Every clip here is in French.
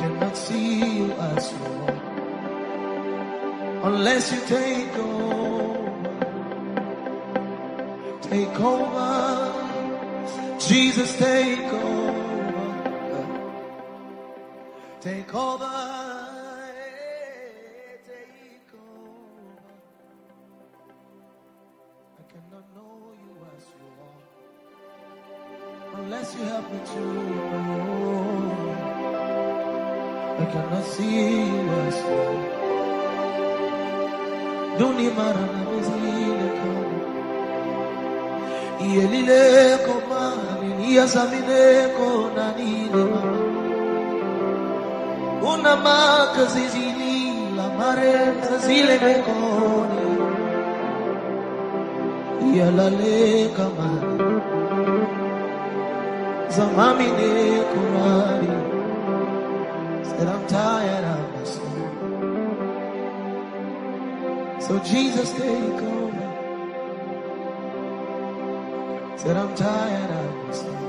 cannot see you as you are unless you take over. Take over. Jesus, take over. Take over. Take over. I cannot know you as you are unless you help me to know. I cannot see you as you are. Duni marana mezile kama Yelile koma Niyazamine kona nile mama Una maka zizini La mare zazile mekone Yalale kama Zamamine kurari Said I'm tired of myself. So Jesus, take over. Said I'm tired of myself.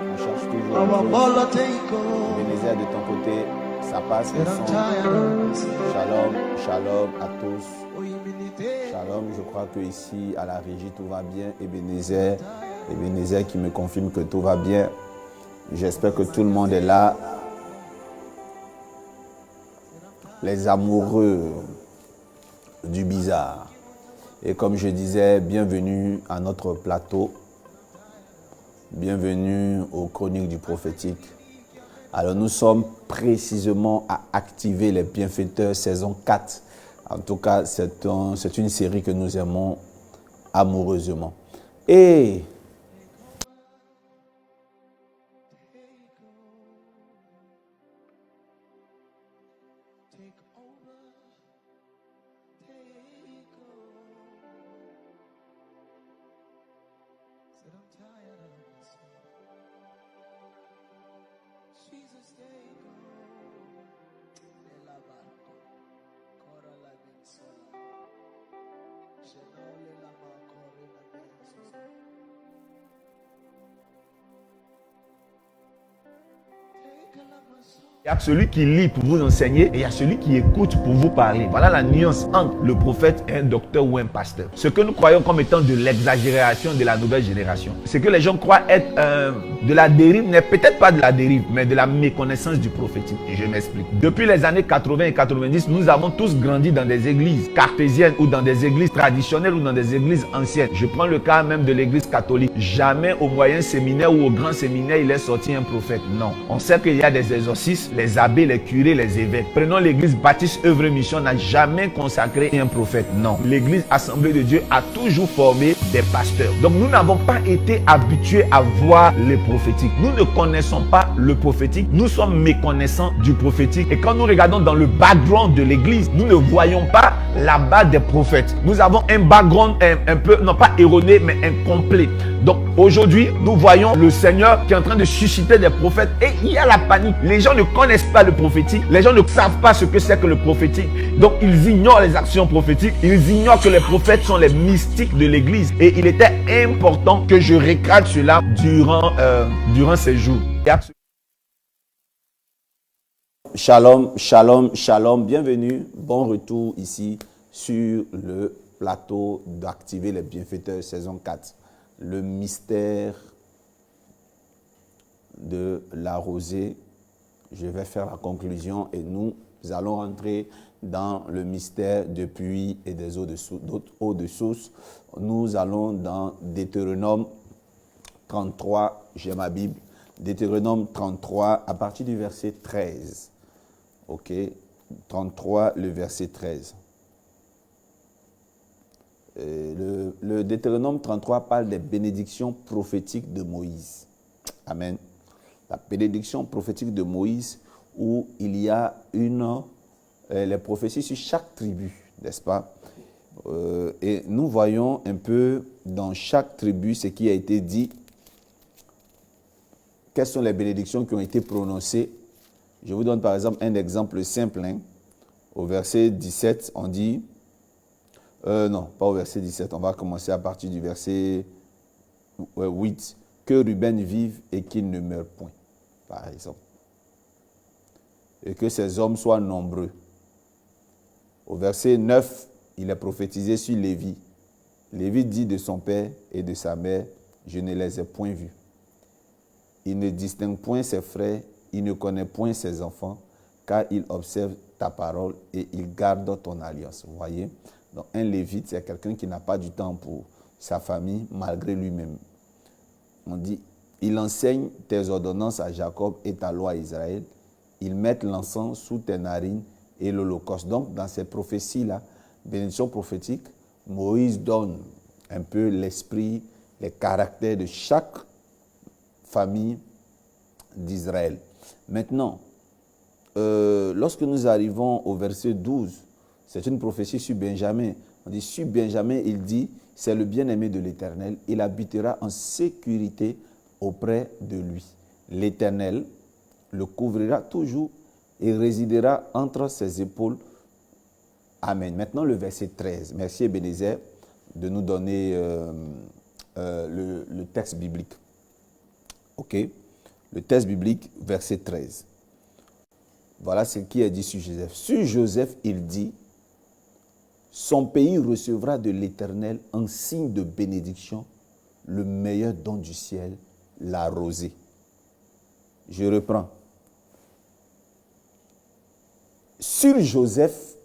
On cherche toujours Our une chose. Bolo, take over. Ebenezer, de ton côté, ça passe le Said I'm son. tired of myself. Shalom, shalom à tous. Oh, humilité. Shalom, je crois que ici à la régie tout va bien. Ebenezer, Ebenezer qui me confirme que tout va bien. J'espère que tout le monde est là. Les amoureux du bizarre. Et comme je disais, bienvenue à notre plateau. Bienvenue aux Chroniques du Prophétique. Alors nous sommes précisément à activer les bienfaiteurs saison 4. En tout cas, c'est une série que nous aimons amoureusement. Et Il y a celui qui lit pour vous enseigner et il y a celui qui écoute pour vous parler. Voilà la nuance entre le prophète et un docteur ou un pasteur. Ce que nous croyons comme étant de l'exagération de la nouvelle génération, ce que les gens croient être de la dérive n'est peut-être pas de la dérive, mais de la méconnaissance du prophétique. Et je m'explique. Depuis les années 80 et 90, nous avons tous grandi dans des églises cartésiennes ou dans des églises traditionnelles ou dans des églises anciennes. Je prends le cas même de l'église catholique. Jamais au moyen séminaire ou au grand séminaire il est sorti un prophète. Non. On sait qu'il y a des exorcistes, les abbés, les curés, les évêques. Prenons l'église baptiste œuvre mission n'a jamais consacré un prophète. Non. L'église Assemblée de Dieu a toujours formé des pasteurs. Donc nous n'avons pas été habitués à voir le prophétique. Nous ne connaissons pas le prophétique. Nous sommes méconnaissants du prophétique. Et quand nous regardons dans le background de l'église, nous ne voyons pas la base des prophètes. Nous avons un background un peu, non pas erroné, mais incomplet. Donc aujourd'hui, nous voyons le Seigneur qui est en train de susciter des prophètes et il y a la panique. Les gens ne connaissent pas le prophétique. Les gens ne savent pas ce que c'est que le prophétique. Donc ils ignorent les actions prophétiques. Ils ignorent que les prophètes sont les mystiques de l'église. Et il était important que je recadre cela durant ces jours. shalom, shalom, shalom. Bienvenue, bon retour ici sur le plateau d'Activer les bienfaiteurs saison 4. Le mystère de la rosée. Je vais faire la conclusion et nous allons entrer dans le mystère des puits et des d'autres eaux de source. Nous allons dans Deutéronome 33, j'ai ma Bible, Deutéronome 33 à partir du verset 13. Ok, 33, le verset 13. Le Deutéronome 33 parle des bénédictions prophétiques de Moïse. Amen. La bénédiction prophétique de Moïse où il y a les prophéties sur chaque tribu, n'est-ce pas? Et nous voyons un peu dans chaque tribu ce qui a été dit. Quelles sont les bénédictions qui ont été prononcées? Je vous donne par exemple un exemple simple. Au verset 17, on dit... non, pas au verset 17. On va commencer à partir du verset 8. Que Ruben vive et qu'il ne meure point. par exemple. Et que ces hommes soient nombreux. Au verset 9, il est prophétisé sur Lévi. Lévi dit de son père et de sa mère, je ne les ai point vus. Il ne distingue point ses frères, il ne connaît point ses enfants, car il observe ta parole et il garde ton alliance. Vous voyez? Donc un Lévite, c'est quelqu'un qui n'a pas du temps pour sa famille, malgré lui-même. On dit, il enseigne tes ordonnances à Jacob et ta loi à Israël. Ils mettent l'encens sous tes narines et l'holocauste. Donc, dans ces prophéties-là, bénédiction prophétique, Moïse donne un peu l'esprit, les caractères de chaque famille d'Israël. Maintenant, lorsque nous arrivons au verset 12, c'est une prophétie sur Benjamin. On dit, sur Benjamin, il dit, c'est le bien-aimé de l'Éternel. Il habitera en sécurité auprès de lui. L'Éternel le couvrira toujours et résidera entre ses épaules. Amen. Maintenant, le verset 13. Merci Ebenezer de nous donner le texte biblique. OK? Le texte biblique, verset 13. Voilà ce qui est dit sur Joseph. Sur Joseph, il dit, son pays recevra de l'Éternel un signe de bénédiction, le meilleur don du ciel, la rosée. Je reprends. Sur Joseph,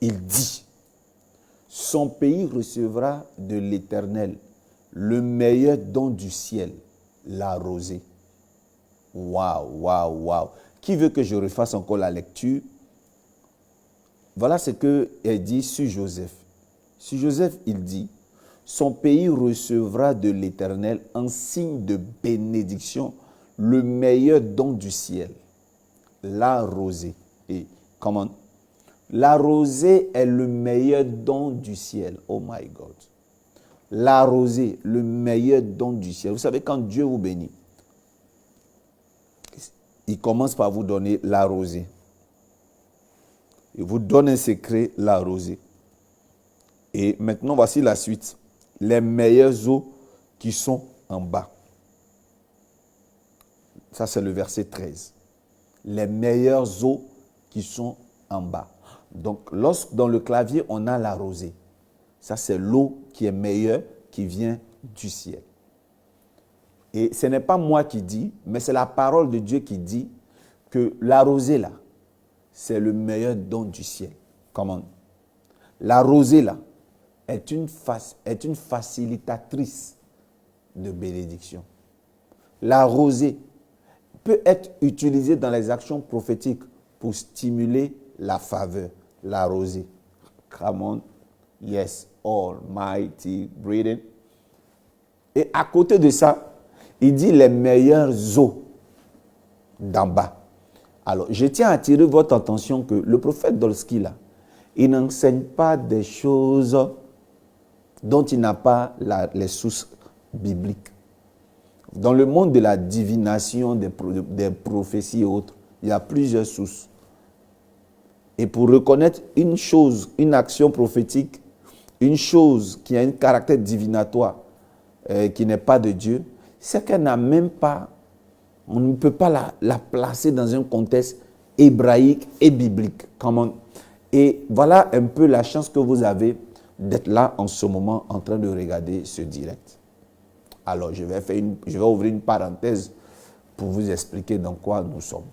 il dit, son pays recevra de l'Éternel le meilleur don du ciel, la rosée. Waouh, waouh, waouh. Qui veut que je refasse encore la lecture? Voilà ce qu'elle dit sur Joseph. Sur Joseph, il dit, son pays recevra de l'Éternel un signe de bénédiction, le meilleur don du ciel, la rosée. Et comment? La rosée est le meilleur don du ciel. Oh my God. La rosée, le meilleur don du ciel. Vous savez, quand Dieu vous bénit, il commence par vous donner la rosée. Il vous donne un secret, la rosée. Et maintenant, voici la suite. Les meilleures eaux qui sont en bas. Ça, c'est le verset 13. Les meilleures eaux qui sont en bas. Donc, lorsque dans le clavier, on a la rosée. Ça, c'est l'eau qui est meilleure, qui vient du ciel. Et ce n'est pas moi qui dis, mais c'est la parole de Dieu qui dit que la rosée là, c'est le meilleur don du ciel. Comment? La rosée là est une facilitatrice de bénédiction. La rosée peut être utilisée dans les actions prophétiques pour stimuler la faveur. La rosée. Come on. Yes. Almighty breathing. Et à côté de ça, il dit les meilleures eaux d'en bas. Alors, je tiens à attirer votre attention que le prophète Dolski, là, il n'enseigne pas des choses dont il n'a pas les sources bibliques. Dans le monde de la divination, des prophéties et autres, il y a plusieurs sources. Et pour reconnaître une chose, une action prophétique, une chose qui a un caractère divinatoire, qui n'est pas de Dieu, c'est qu'elle n'a même pas, on ne peut pas la placer dans un contexte hébraïque et biblique. Et voilà un peu la chance que vous avez d'être là en ce moment en train de regarder ce direct. Alors, je vais ouvrir une parenthèse pour vous expliquer dans quoi nous sommes.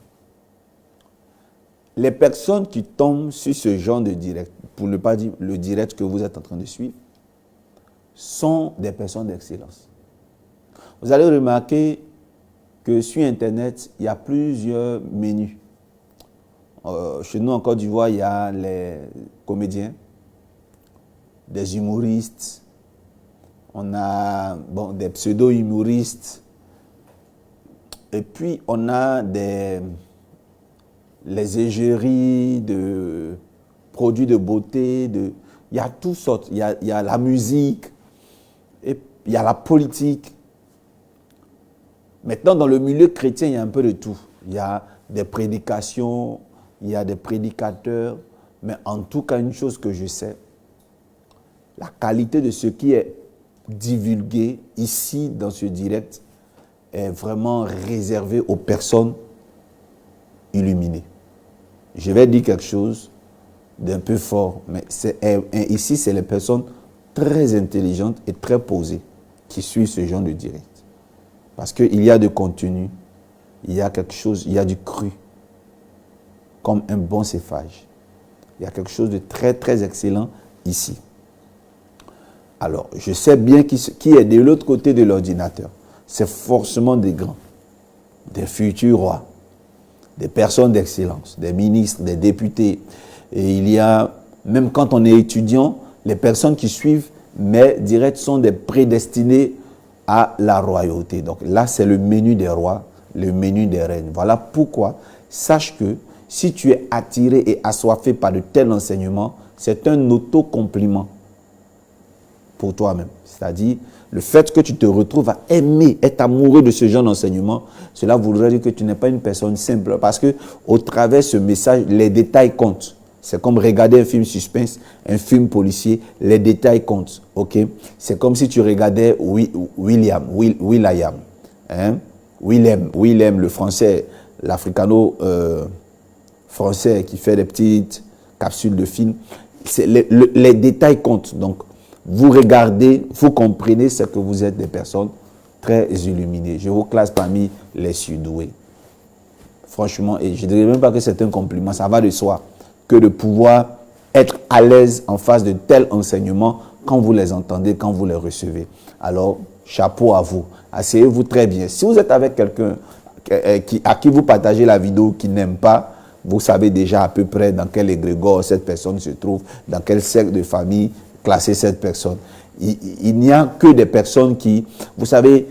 Les personnes qui tombent sur ce genre de direct, pour ne pas dire le direct que vous êtes en train de suivre, sont des personnes d'excellence. Vous allez remarquer que sur Internet, il y a plusieurs menus. Chez nous, en Côte d'Ivoire, il y a les comédiens, des humoristes, on a des pseudo-humoristes, et puis on a les égéries de produits de beauté, il y a toutes sortes, il y a la musique, et il y a la politique. Maintenant, dans le milieu chrétien, il y a un peu de tout. Il y a des prédications, il y a des prédicateurs, mais en tout cas, une chose que je sais, la qualité de ce qui est divulgué ici dans ce direct est vraiment réservée aux personnes illuminés. Je vais dire quelque chose d'un peu fort, mais ici, c'est les personnes très intelligentes et très posées qui suivent ce genre de direct. Parce qu'il y a de contenu, il y a quelque chose, il y a du cru, comme un bon céphage. Il y a quelque chose de très, très excellent ici. Alors, je sais bien qui est de l'autre côté de l'ordinateur. C'est forcément des grands, des futurs rois, des personnes d'excellence, des ministres, des députés. Et il y a, même quand on est étudiant, les personnes qui suivent mes directs sont des prédestinés à la royauté. Donc là, c'est le menu des rois, le menu des reines. Voilà pourquoi, sache que si tu es attiré et assoiffé par de tels enseignements, c'est un auto-compliment pour toi-même. C'est-à-dire, le fait que tu te retrouves à aimer, être amoureux de ce genre d'enseignement, cela voudrait dire que tu n'es pas une personne simple. Parce que au travers de ce message, les détails comptent. C'est comme regarder un film suspense, un film policier, les détails comptent. Okay? C'est comme si tu regardais William, hein? Willem, le français, l'africano-français qui fait des petites capsules de films. Les détails comptent. Donc, vous regardez, vous comprenez ce que vous êtes des personnes très illuminées. Je vous classe parmi les surdoués. Franchement, et je ne dirais même pas que c'est un compliment, ça va de soi, que de pouvoir être à l'aise en face de tels enseignements quand vous les entendez, quand vous les recevez. Alors, chapeau à vous. Asseyez-vous très bien. Si vous êtes avec quelqu'un à qui vous partagez la vidéo qui n'aime pas, vous savez déjà à peu près dans quel égrégore cette personne se trouve, dans quel cercle de famille classer cette personne. Il n'y a que des personnes qui, vous savez,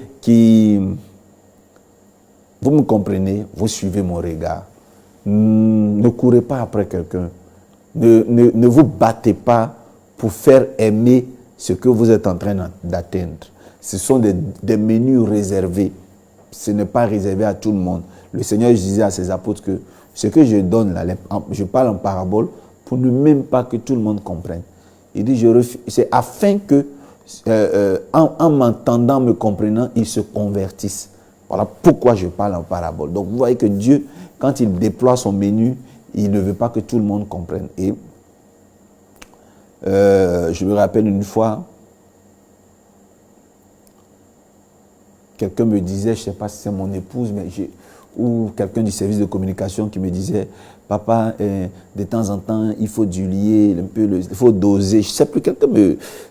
vous me comprenez, vous suivez mon regard. Ne courez pas après quelqu'un. Ne vous battez pas pour faire aimer ce que vous êtes en train d'atteindre. Ce sont des menus réservés. Ce n'est pas réservé à tout le monde. Le Seigneur disait à ses apôtres que ce que je donne là, je parle en parabole pour ne même pas que tout le monde comprenne. Il dit, c'est afin que, en m'entendant, me comprenant, ils se convertissent. Voilà pourquoi je parle en parabole. Donc, vous voyez que Dieu, quand il déploie son menu, il ne veut pas que tout le monde comprenne. Et je me rappelle une fois, quelqu'un me disait, je ne sais pas si c'est mon épouse, mais ou quelqu'un du service de communication qui me disait, papa, de temps en temps, il faut diluer un peu, il faut doser. Je ne sais plus,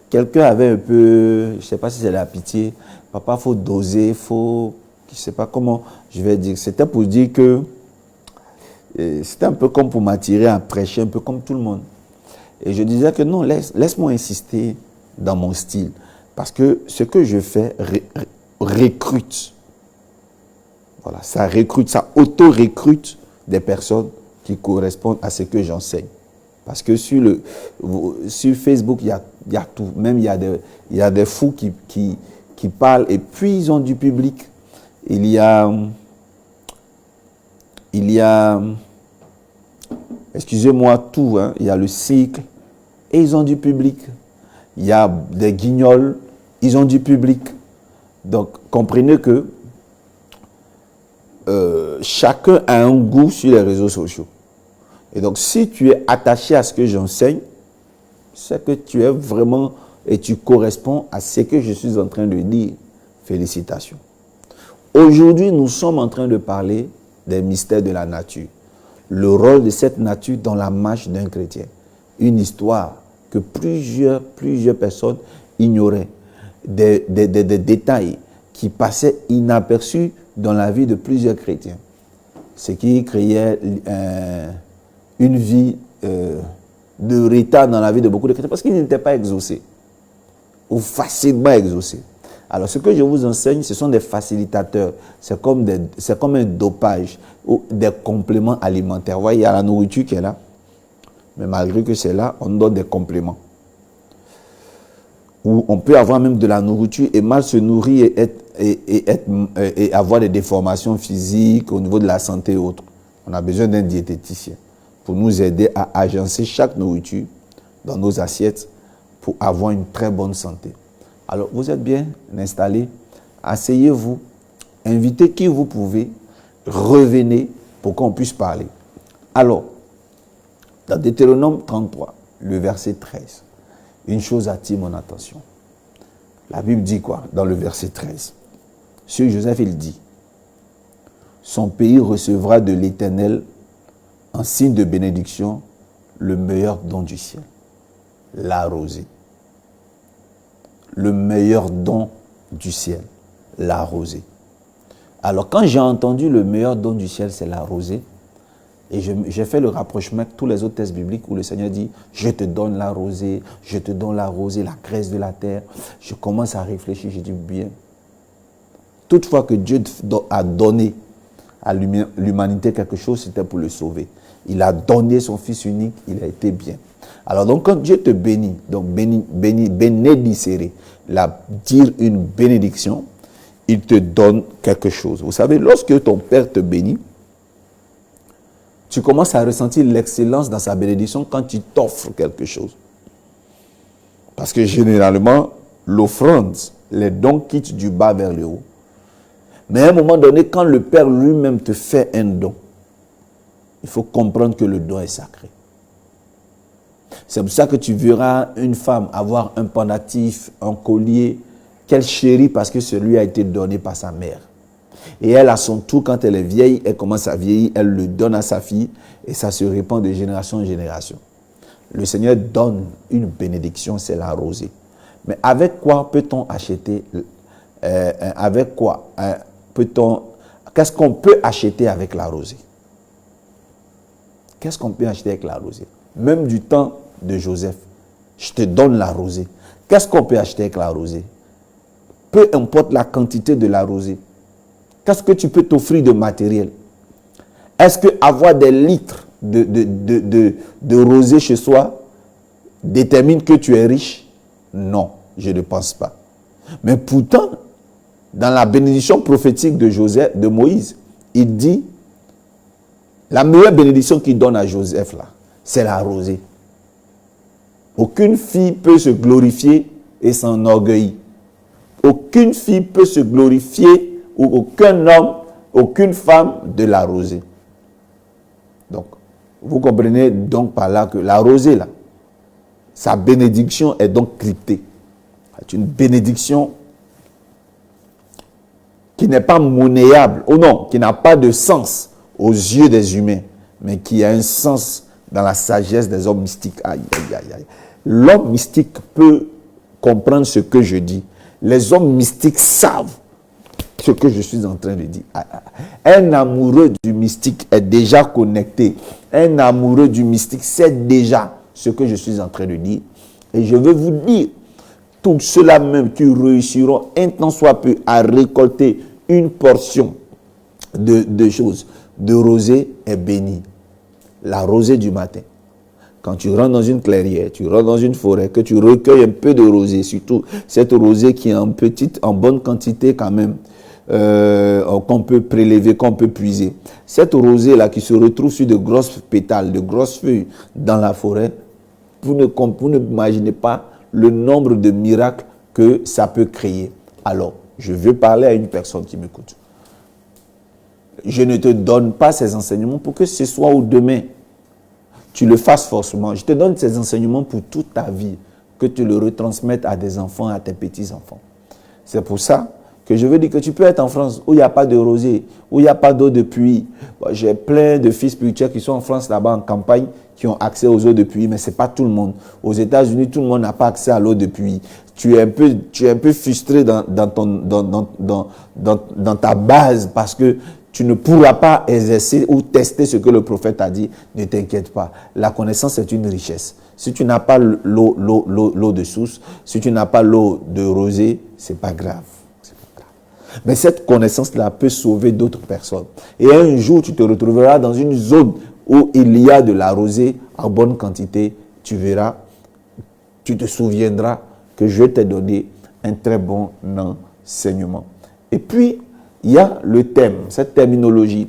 quelqu'un avait un peu, je ne sais pas si c'est la pitié, papa, il faut doser, je ne sais pas comment je vais dire. C'était pour dire que, c'était un peu comme pour m'attirer à prêcher, un peu comme tout le monde. Et je disais que non, laisse-moi insister dans mon style. Parce que ce que je fais recrute. Voilà, ça recrute, ça auto-recrute des personnes qui correspondent à ce que j'enseigne. Parce que sur Facebook, il y a tout. Même il y a des fous qui parlent et puis ils ont du public. Il y a excusez-moi, tout. Hein, il y a le cycle et ils ont du public. Il y a des guignols, ils ont du public. Donc, comprenez que chacun a un goût sur les réseaux sociaux. Et donc, si tu es attaché à ce que j'enseigne, c'est que tu es vraiment et tu corresponds à ce que je suis en train de dire. Félicitations. Aujourd'hui, nous sommes en train de parler des mystères de la nature. Le rôle de cette nature dans la marche d'un chrétien. Une histoire que plusieurs personnes ignoraient. Des détails qui passaient inaperçus dans la vie de plusieurs chrétiens. Ce qui créait une vie de retard dans la vie de beaucoup de chrétiens parce qu'ils n'étaient pas exaucés ou facilement exaucés. Alors ce que je vous enseigne, ce sont des facilitateurs. C'est comme un dopage ou des compléments alimentaires. Vous voyez, il y a la nourriture qui est là, mais malgré que c'est là, on donne des compléments. Ou on peut avoir même de la nourriture et mal se nourrir et avoir des déformations physiques au niveau de la santé et autres. On a besoin d'un diététicien pour nous aider à agencer chaque nourriture dans nos assiettes pour avoir une très bonne santé. Alors, vous êtes bien installés, asseyez-vous, invitez qui vous pouvez, revenez pour qu'on puisse parler. Alors, dans Deutéronome 33, le verset 13, une chose attire mon attention. La Bible dit quoi dans le verset 13? Sur Joseph, il dit, son pays recevra de l'Éternel en signe de bénédiction le meilleur don du ciel, la rosée. Le meilleur don du ciel, la rosée. Alors quand j'ai entendu le meilleur don du ciel, c'est la rosée, et j'ai fait le rapprochement avec tous les autres textes bibliques où le Seigneur dit, je te donne la rosée, je te donne la rosée, la graisse de la terre. Je commence à réfléchir, je dis bien. Toutefois que Dieu a donné à l'humanité quelque chose, c'était pour le sauver. Il a donné son Fils unique, il a été bien. Alors donc quand Dieu te bénit, donc bénédicere, dire une bénédiction, il te donne quelque chose. Vous savez, lorsque ton Père te bénit, tu commences à ressentir l'excellence dans sa bénédiction quand il t'offre quelque chose. Parce que généralement, l'offrande, les dons quittent du bas vers le haut. Mais à un moment donné, quand le Père lui-même te fait un don, il faut comprendre que le don est sacré. C'est pour ça que tu verras une femme avoir un pendentif, un collier, qu'elle chérit parce que celui a été donné par sa mère. Et elle, à son tour, quand elle est vieille, elle commence à vieillir, elle le donne à sa fille et ça se répand de génération en génération. Le Seigneur donne une bénédiction, c'est la rosée. Mais avec quoi peut-on acheter avec quoi peut-on... Qu'est-ce qu'on peut acheter avec la rosée? Qu'est-ce qu'on peut acheter avec la rosée? Même du temps de Joseph, je te donne la rosée. Qu'est-ce qu'on peut acheter avec la rosée? Peu importe la quantité de la rosée. Qu'est-ce que tu peux t'offrir de matériel? Est-ce que avoir des litres de rosée chez soi détermine que tu es riche? Non, je ne pense pas. Mais pourtant, dans la bénédiction prophétique de Moïse, il dit, la meilleure bénédiction qu'il donne à Joseph, là, c'est la rosée. Aucune fille peut se glorifier et s'enorgueillir. Aucune fille peut se glorifier ou aucun homme, aucune femme de la rosée. Donc, vous comprenez donc par là que la rosée, là, sa bénédiction est donc cryptée. C'est une bénédiction qui n'est pas monnayable, ou non, qui n'a pas de sens aux yeux des humains, mais qui a un sens dans la sagesse des hommes mystiques. Aïe, aïe, aïe, aïe. L'homme mystique peut comprendre ce que je dis. Les hommes mystiques savent ce que je suis en train de dire. Un amoureux du mystique est déjà connecté. Un amoureux du mystique sait déjà ce que je suis en train de dire. Et je veux vous dire, tous ceux-là même qui réussiront un tant soit peu à récolter une portion de choses, de rosée est bénie. La rosée du matin. Quand tu rentres dans une clairière, tu rentres dans une forêt, que tu recueilles un peu de rosée, surtout cette rosée qui est en bonne quantité quand même, qu'on peut prélever, qu'on peut puiser. Cette rosée-là qui se retrouve sur de grosses pétales, de grosses feuilles dans la forêt, vous n'imaginez pas le nombre de miracles que ça peut créer. Alors, je veux parler à une personne qui m'écoute. Je ne te donne pas ces enseignements pour que ce soit ou demain, tu le fasses forcément. Je te donne ces enseignements pour toute ta vie, que tu le retransmettes à des enfants, à tes petits-enfants. C'est pour ça que je veux dire que tu peux être en France où il n'y a pas de rosée, où il n'y a pas d'eau de pluie. J'ai plein de fils spirituels qui sont en France, là-bas, en campagne, qui ont accès aux eaux de pluie, mais ce n'est pas tout le monde. Aux États-Unis, tout le monde n'a pas accès à l'eau de pluie. Tu es un peu frustré dans ta base parce que tu ne pourras pas exercer ou tester ce que le prophète a dit. Ne t'inquiète pas. La connaissance est une richesse. Si tu n'as pas l'eau de source, si tu n'as pas l'eau de rosée, c'est pas grave. Mais cette connaissance-là peut sauver d'autres personnes. Et un jour, tu te retrouveras dans une zone où il y a de la rosée en bonne quantité. Tu verras, tu te souviendras que je t'ai donné un très bon enseignement. Et puis, il y a le thème, cette terminologie,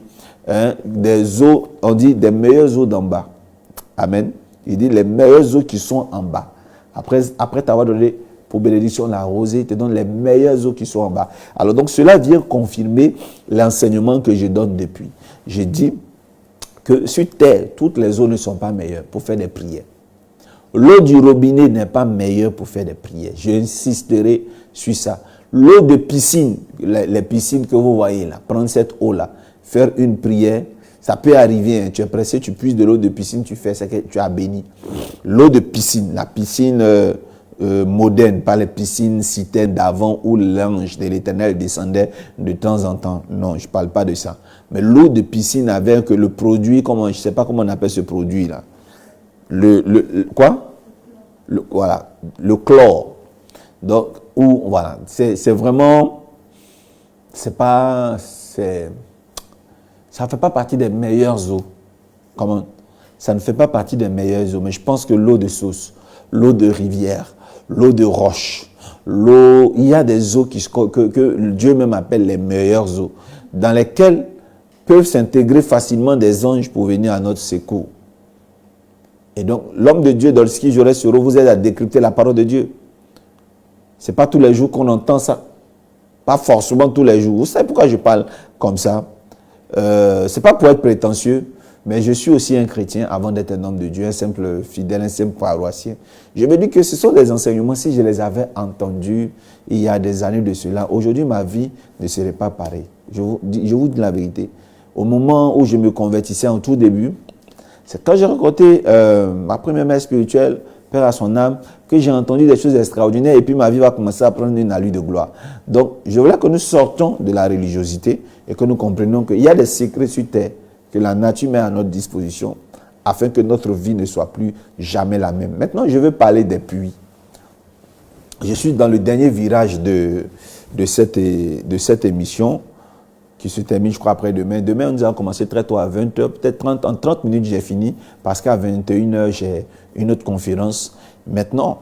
des eaux, on dit des meilleures eaux d'en bas. Amen. Il dit les meilleures eaux qui sont en bas. Après t'avoir donné pour bénédiction la rosée, il te donne les meilleures eaux qui sont en bas. Alors donc cela vient confirmer l'enseignement que je donne depuis. J'ai dit que sur terre, toutes les eaux ne sont pas meilleures pour faire des prières. L'eau du robinet n'est pas meilleure pour faire des prières. J'insisterai sur ça. L'eau de piscine, les piscines que vous voyez là, prendre cette eau-là, faire une prière, ça peut arriver. Hein, tu es pressé, tu puisses de l'eau de piscine, tu fais ça que tu as béni. L'eau de piscine, la piscine moderne, pas les piscines citernes d'avant où l'ange de l'Éternel descendait de temps en temps. Non, je ne parle pas de ça. Mais l'eau de piscine avec le produit, comment, je ne sais pas comment on appelle ce produit-là. Quoi? Voilà, le chlore. Donc, voilà, c'est vraiment, ça ne fait pas partie des meilleures eaux. Comment? Ça ne fait pas partie des meilleures eaux, mais je pense que l'eau de source, l'eau de rivière, l'eau de roche, il y a des eaux que Dieu même appelle les meilleures eaux, dans lesquelles peuvent s'intégrer facilement des anges pour venir à notre secours. Et donc, l'homme de Dieu, Dolski Joresoro, vous aide à décrypter la parole de Dieu. Ce n'est pas tous les jours qu'on entend ça. Pas forcément tous les jours. Vous savez pourquoi je parle comme ça? Ce n'est pas pour être prétentieux, mais je suis aussi un chrétien avant d'être un homme de Dieu, un simple fidèle, un simple paroissien. Je me dis que ce sont des enseignements, si je les avais entendus il y a des années de cela, aujourd'hui ma vie ne serait pas pareille. Je vous dis la vérité. Au moment où je me convertissais en tout début, c'est quand j'ai rencontré ma première mère spirituelle, Père à son âme, que j'ai entendu des choses extraordinaires et puis ma vie va commencer à prendre une allure de gloire. Donc, je voulais que nous sortions de la religiosité et que nous comprenions qu'il y a des secrets sur terre que la nature met à notre disposition afin que notre vie ne soit plus jamais la même. Maintenant, je veux parler des puits. Je suis dans le dernier virage de cette émission qui se termine, je crois, après-demain. Demain, nous allons commencer très tôt à 20h, peut-être en 30 minutes, j'ai fini, parce qu'à 21h, j'ai une autre conférence. Maintenant,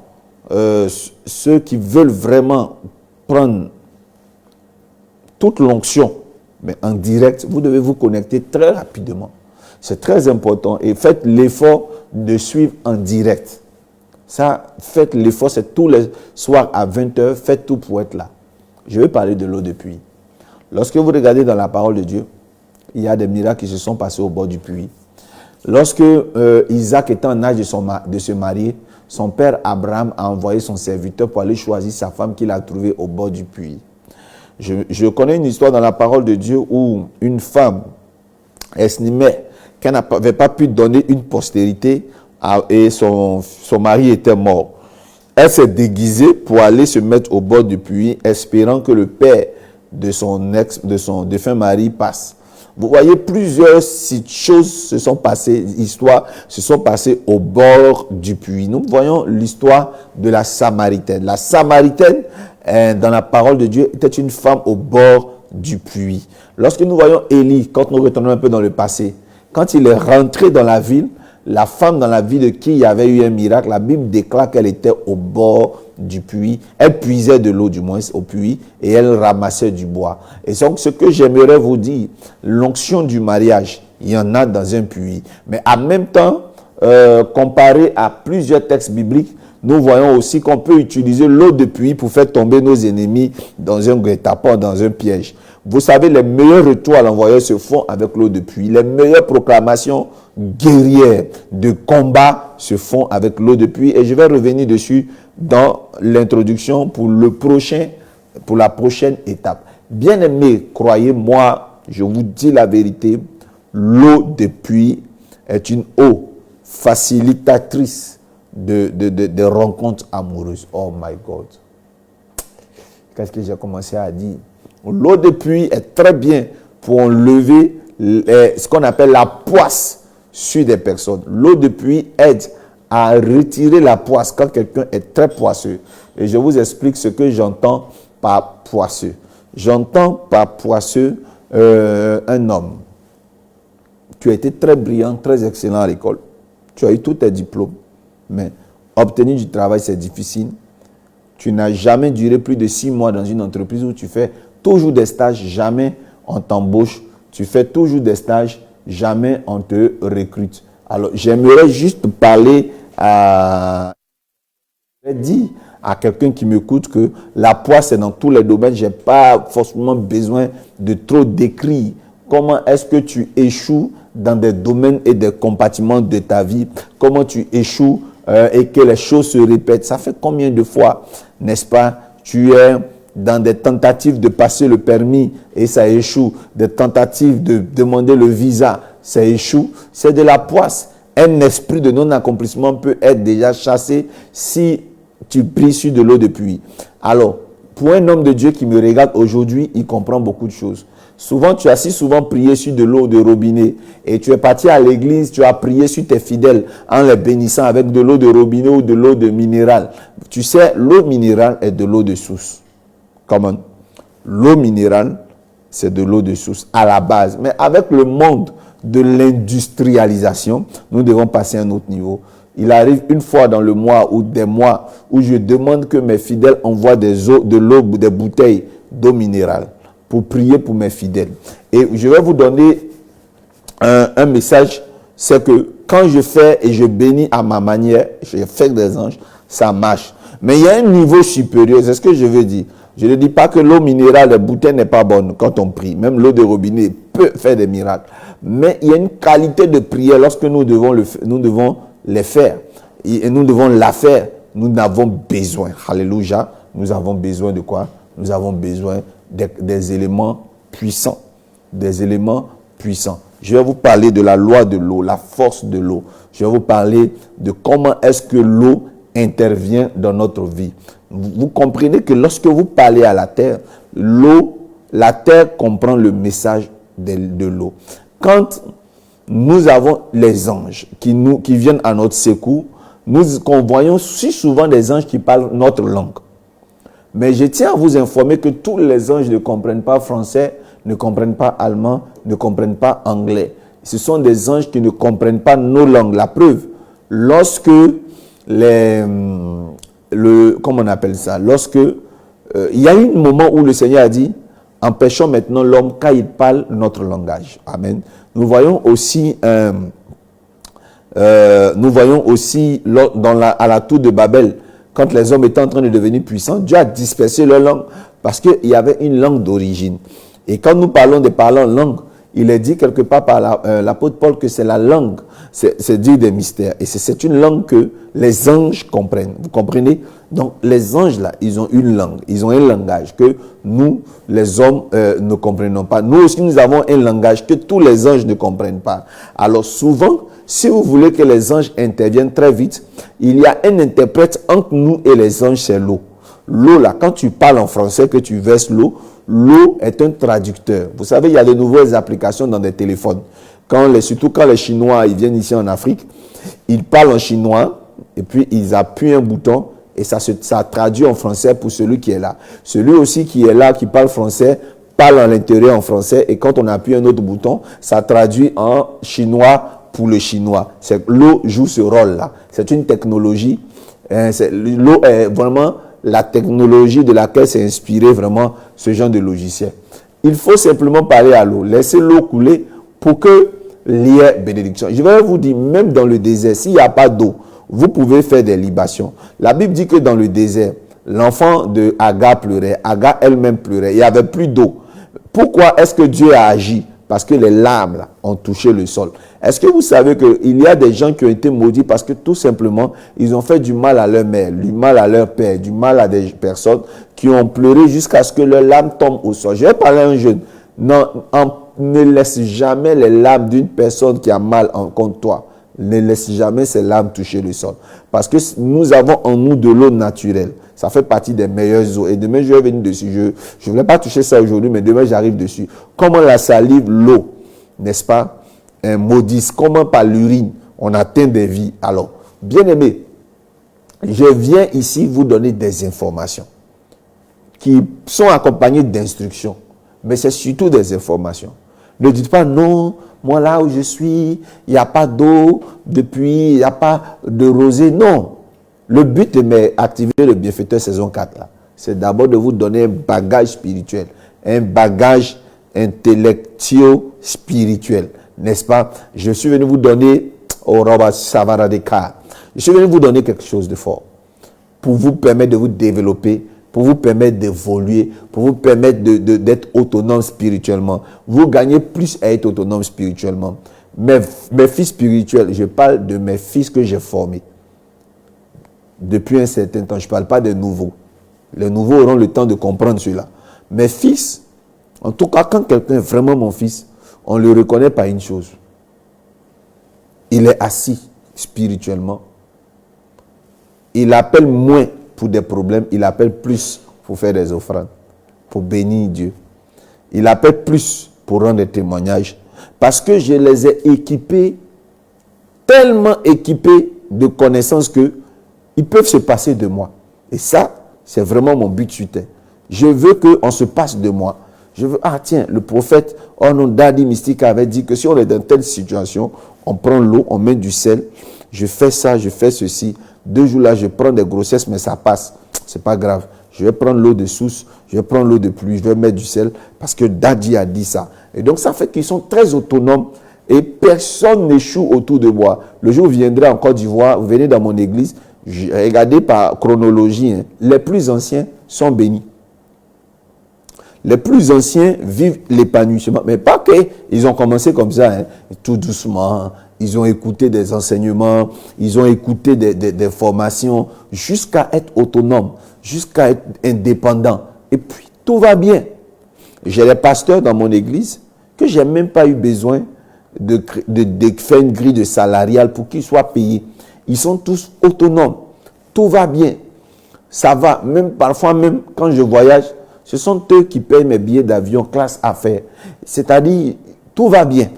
ceux qui veulent vraiment prendre toute l'onction, mais en direct, vous devez vous connecter très rapidement. C'est très important et faites l'effort de suivre en direct. Ça, faites l'effort, c'est tous les soirs à 20h, faites tout pour être là. Je vais parler de l'eau de puits. Lorsque vous regardez dans la parole de Dieu, il y a des miracles qui se sont passés au bord du puits. Lorsque Isaac était en âge de se marier, son père Abraham a envoyé son serviteur pour aller choisir sa femme qu'il a trouvée au bord du puits. Je connais une histoire dans la parole de Dieu où une femme estimait qu'elle n'avait pas pu donner une postérité et son mari était mort. Elle s'est déguisée pour aller se mettre au bord du puits, espérant que le père de son défunt mari passe. Vous voyez, plusieurs choses se sont passées, histoires se sont passées au bord du puits. Nous voyons l'histoire de la Samaritaine. La Samaritaine, dans la parole de Dieu, était une femme au bord du puits. Lorsque nous voyons Élie, quand nous retournons un peu dans le passé, quand il est rentré dans la ville, la femme dans la vie de qui il y avait eu un miracle, la Bible déclare qu'elle était au bord du puits. Elle puisait de l'eau du moins au puits et elle ramassait du bois. Et donc ce que j'aimerais vous dire, l'onction du mariage, il y en a dans un puits. Mais en même temps, comparé à plusieurs textes bibliques, nous voyons aussi qu'on peut utiliser l'eau de puits pour faire tomber nos ennemis dans un guet-apens, dans un piège. Vous savez, les meilleurs retours à l'envoyeur se font avec l'eau de puits. Les meilleures proclamations guerrières de combat se font avec l'eau de puits. Et je vais revenir dessus dans l'introduction pour la prochaine étape. Bien-aimés, croyez-moi, je vous dis la vérité, l'eau de puits est une eau facilitatrice de rencontres amoureuses. Oh my God. Qu'est-ce que j'ai commencé à dire? L'eau de puits est très bien pour enlever ce qu'on appelle la poisse sur des personnes. L'eau de puits aide à retirer la poisse quand quelqu'un est très poisseux. Et je vous explique ce que j'entends par poisseux. J'entends par poisseux un homme. Tu as été très brillant, très excellent à l'école. Tu as eu tous tes diplômes. Mais obtenir du travail, c'est difficile. Tu n'as jamais duré plus de 6 mois dans une entreprise où tu fais toujours des stages, jamais on t'embauche. Tu fais toujours des stages, jamais on te recrute. Alors, j'aimerais juste parler dire à quelqu'un qui m'écoute que la poisse est dans tous les domaines. Je n'ai pas forcément besoin de trop décrire comment est-ce que tu échoues dans des domaines et des compartiments de ta vie, comment tu échoues et que les choses se répètent. Ça fait combien de fois, n'est-ce pas, tu es dans des tentatives de passer le permis et ça échoue, des tentatives de demander le visa, ça échoue. C'est de la poisse. Un esprit de non-accomplissement peut être déjà chassé si tu pries sur de l'eau de pluie. Alors, pour un homme de Dieu qui me regarde aujourd'hui, il comprend beaucoup de choses. Souvent, tu as si souvent prié sur de l'eau de robinet et tu es parti à l'église, tu as prié sur tes fidèles en les bénissant avec de l'eau de robinet ou de l'eau de minéral. Tu sais, l'eau minérale est de l'eau de source. Comment? L'eau minérale, c'est de l'eau de source à la base. Mais avec le monde de l'industrialisation, nous devons passer à un autre niveau. Il arrive une fois dans le mois ou des mois où je demande que mes fidèles envoient des bouteilles d'eau minérale pour prier pour mes fidèles. Et je vais vous donner un message, c'est que quand je fais et je bénis à ma manière, je fais des anges, ça marche. Mais il y a un niveau supérieur, c'est ce que je veux dire. Je ne dis pas que l'eau minérale, la bouteille n'est pas bonne quand on prie. Même l'eau de robinet peut faire des miracles. Mais il y a une qualité de prière lorsque nous devons les faire. Et nous devons la faire. Nous avons besoin. Alléluia. Nous avons besoin de quoi? Nous avons besoin des éléments puissants. Des éléments puissants. Je vais vous parler de la loi de l'eau, la force de l'eau. Je vais vous parler de comment est-ce que l'eau intervient dans notre vie. Vous comprenez que lorsque vous parlez à la terre, l'eau, la terre comprend le message de l'eau. Quand nous avons les anges qui viennent à notre secours, nous voyons si souvent des anges qui parlent notre langue. Mais je tiens à vous informer que tous les anges ne comprennent pas français, ne comprennent pas allemand, ne comprennent pas anglais. Ce sont des anges qui ne comprennent pas nos langues. La preuve, lorsque comment on appelle ça? Lorsque il y a eu un moment où le Seigneur a dit, empêchons maintenant l'homme quand il parle notre langage. Amen. Nous voyons aussi à la tour de Babel, quand les hommes étaient en train de devenir puissants, Dieu a dispersé leur langue parce qu'il y avait une langue d'origine. Et quand nous parlons de parler en langue, il est dit quelque part par l'apôtre Paul que c'est la langue, c'est dire des mystères. Et c'est une langue que les anges comprennent. Vous comprenez? Donc les anges là, ils ont une langue, ils ont un langage que nous, les hommes, ne comprenons pas. Nous aussi, nous avons un langage que tous les anges ne comprennent pas. Alors souvent, si vous voulez que les anges interviennent très vite, il y a un interprète entre nous et les anges, c'est l'eau. L'eau là, quand tu parles en français, que tu verses l'eau, l'eau est un traducteur. Vous savez, il y a de nouvelles applications dans des téléphones. Surtout quand les Chinois ils viennent ici en Afrique, ils parlent en chinois et puis ils appuient un bouton et ça traduit en français pour celui qui est là. Celui aussi qui est là, qui parle français, parle à l'intérieur en français et quand on appuie un autre bouton, ça traduit en chinois pour le chinois. L'eau joue ce rôle-là. C'est une technologie. L'eau est vraiment la technologie de laquelle s'est inspiré vraiment ce genre de logiciel. Il faut simplement parler à l'eau, laisser l'eau couler pour qu'il y ait bénédiction. Je vais vous dire, même dans le désert, s'il n'y a pas d'eau, vous pouvez faire des libations. La Bible dit que dans le désert, l'enfant de Agar pleurait, Agar elle-même pleurait, il n'y avait plus d'eau. Pourquoi est-ce que Dieu a agi? Parce que les larmes là, ont touché le sol. Est-ce que vous savez qu'il y a des gens qui ont été maudits parce que tout simplement, ils ont fait du mal à leur mère, du mal à leur père, du mal à des personnes qui ont pleuré jusqu'à ce que leurs larmes tombent au sol. Je vais parler à un jeune. Non, ne laisse jamais les larmes d'une personne qui a mal contre toi. Ne laisse jamais ces larmes toucher le sol. Parce que nous avons en nous de l'eau naturelle. Ça fait partie des meilleures eaux. Et demain, je vais venir dessus. Je ne voulais pas toucher ça aujourd'hui, mais demain, j'arrive dessus. Comment la salive, l'eau, n'est-ce pas, maudisse. Comment par l'urine, on atteint des vies. Alors, bien aimé, je viens ici vous donner des informations qui sont accompagnées d'instructions. Mais c'est surtout des informations. Ne dites pas non, moi là où je suis, il n'y a pas d'eau, depuis, il n'y a pas de rosée. Non. Le but de activer le bienfaiteur saison 4, là, c'est d'abord de vous donner un bagage spirituel, un bagage intellectuel-spirituel, n'est-ce pas? Je suis venu vous donner, je suis venu vous donner quelque chose de fort pour vous permettre de vous développer, pour vous permettre d'évoluer, pour vous permettre d'être autonome spirituellement. Vous gagnez plus à être autonome spirituellement. Mes fils spirituels, je parle de mes fils que j'ai formés. Depuis un certain temps, je ne parle pas des nouveaux. Les nouveaux auront le temps de comprendre cela. Mes fils, en tout cas, quand quelqu'un est vraiment mon fils, on le reconnaît par une chose. Il est assis spirituellement. Il appelle moins pour des problèmes, il appelle plus pour faire des offrandes, pour bénir Dieu. Il appelle plus pour rendre des témoignages. Parce que je les ai équipés, tellement équipés de connaissances qu'ils peuvent se passer de moi. Et ça, c'est vraiment mon but sur terre. Je veux qu'on se passe de moi. Je veux, tiens, le prophète, Dadi Mystique avait dit que si on est dans telle situation, on prend l'eau, on met du sel, je fais ça, je fais ceci. 2 jours là, je prends des grossesses, mais ça passe. C'est pas grave. Je vais prendre l'eau de source, je vais prendre l'eau de pluie, je vais mettre du sel, parce que Dadi a dit ça. Et donc, ça fait qu'ils sont très autonomes et personne n'échoue autour de moi. Le jour où je viendrai en Côte d'Ivoire, vous venez dans mon église, regardez par chronologie, les plus anciens sont bénis. Les plus anciens vivent l'épanouissement. Mais pas qu'ils ont commencé comme ça, tout doucement. Ils ont écouté des enseignements, ils ont écouté des formations, jusqu'à être autonomes, jusqu'à être indépendants. Et puis, tout va bien. J'ai des pasteurs dans mon église que je n'ai même pas eu besoin de faire une grille de salariale pour qu'ils soient payés. Ils sont tous autonomes. Tout va bien. Ça va. Même parfois, même quand je voyage, ce sont eux qui payent mes billets d'avion classe affaires. C'est-à-dire, tout va bien.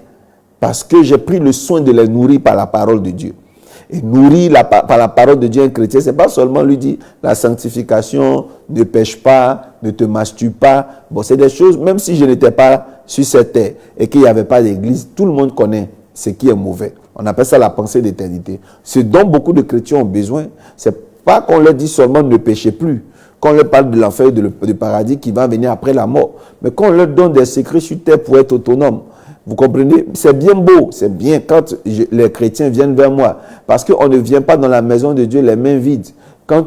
Parce que j'ai pris le soin de les nourrir par la parole de Dieu. Et nourrir par la parole de Dieu un chrétien, ce n'est pas seulement lui dire la sanctification, ne pêche pas, ne te masturbe pas. Bon, c'est des choses, même si je n'étais pas sur cette terre et qu'il n'y avait pas d'église, tout le monde connaît ce qui est mauvais. On appelle ça la pensée d'éternité. Ce dont beaucoup de chrétiens ont besoin, ce n'est pas qu'on leur dit seulement ne péchez plus, qu'on leur parle de l'enfer et du paradis qui va venir après la mort, mais qu'on leur donne des secrets sur terre pour être autonome. Vous comprenez? C'est bien beau, c'est bien quand les chrétiens viennent vers moi. Parce qu'on ne vient pas dans la maison de Dieu les mains vides. Quand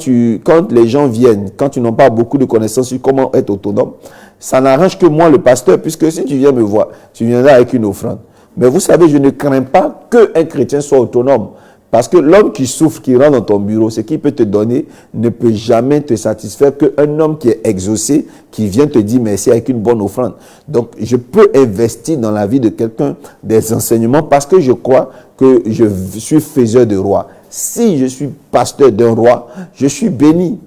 les gens viennent, quand ils n'ont pas beaucoup de connaissances sur comment être autonome, ça n'arrange que moi, le pasteur, puisque si tu viens me voir, tu viendras avec une offrande. Mais vous savez, je ne crains pas qu'un chrétien soit autonome. Parce que l'homme qui souffre, qui rentre dans ton bureau, ce qu'il peut te donner ne peut jamais te satisfaire qu'un homme qui est exaucé, qui vient te dire merci avec une bonne offrande. Donc, je peux investir dans la vie de quelqu'un des enseignements parce que je crois que je suis faiseur de roi. Si je suis pasteur d'un roi, je suis béni,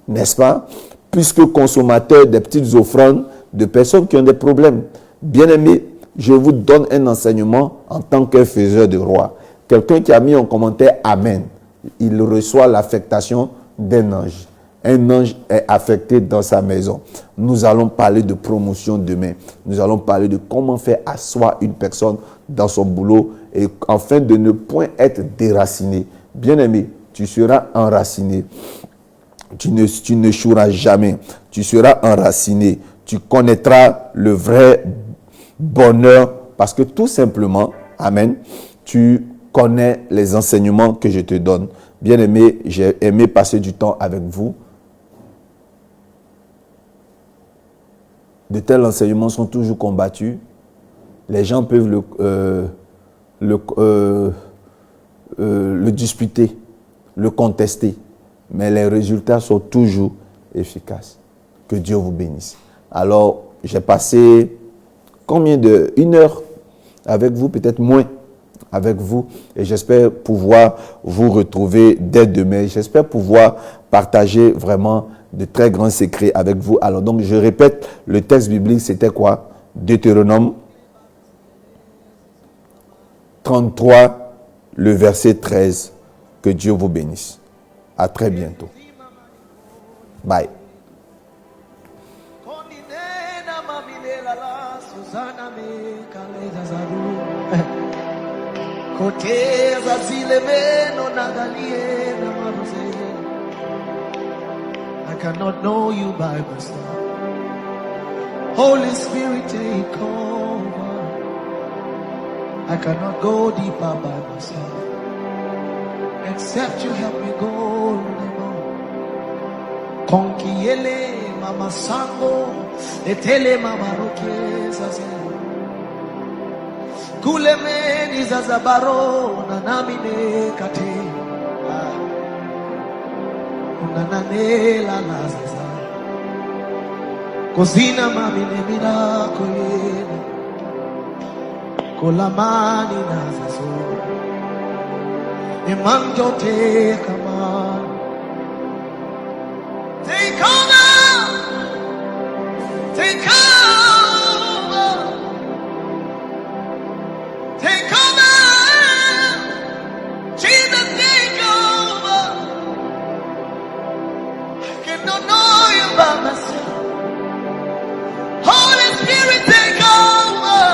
n'est-ce pas? Puisque consommateur des petites offrandes de personnes qui ont des problèmes. Bien-aimés, je vous donne un enseignement en tant que faiseur de roi. Quelqu'un qui a mis en commentaire « Amen », il reçoit l'affectation d'un ange. Un ange est affecté dans sa maison. Nous allons parler de promotion demain. Nous allons parler de comment faire asseoir une personne dans son boulot et afin de ne point être déraciné. Bien-aimé, tu seras enraciné. Tu n'échoueras jamais. Tu seras enraciné. Tu connaîtras le vrai bonheur parce que tout simplement, Amen, tu connais les enseignements que je te donne. Bien-aimé, j'ai aimé passer du temps avec vous. De tels enseignements sont toujours combattus. Les gens peuvent le disputer, le contester. Mais les résultats sont toujours efficaces. Que Dieu vous bénisse. Alors, j'ai passé combien de... 1 heure avec vous, peut-être moins avec vous. Et j'espère pouvoir vous retrouver dès demain. J'espère pouvoir partager vraiment de très grands secrets avec vous. Alors donc, je répète, le texte biblique, c'était quoi? Deutéronome 33, le verset 13. Que Dieu vous bénisse. À très bientôt. Bye. I cannot know you by myself. Holy Spirit, take over. I cannot go deeper by myself. Except you help me go. Konkiele mama sango, etele mama roke zaze. kule meni za zabaro na namine kate unananela lazaza kozina mamine mirako yena kolamani nazazo emanjote kama take over, take over, take over, Jesus take over. I cannot know you by myself. Holy Spirit take over.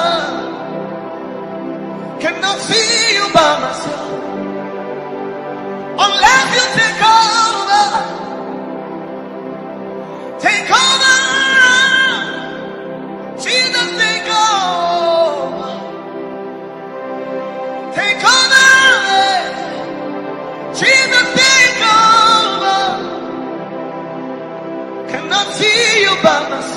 Cannot see you by myself. Unless you take over. Take over. Jesus take over. Take over. Jesus take over. Cannot see you by myself.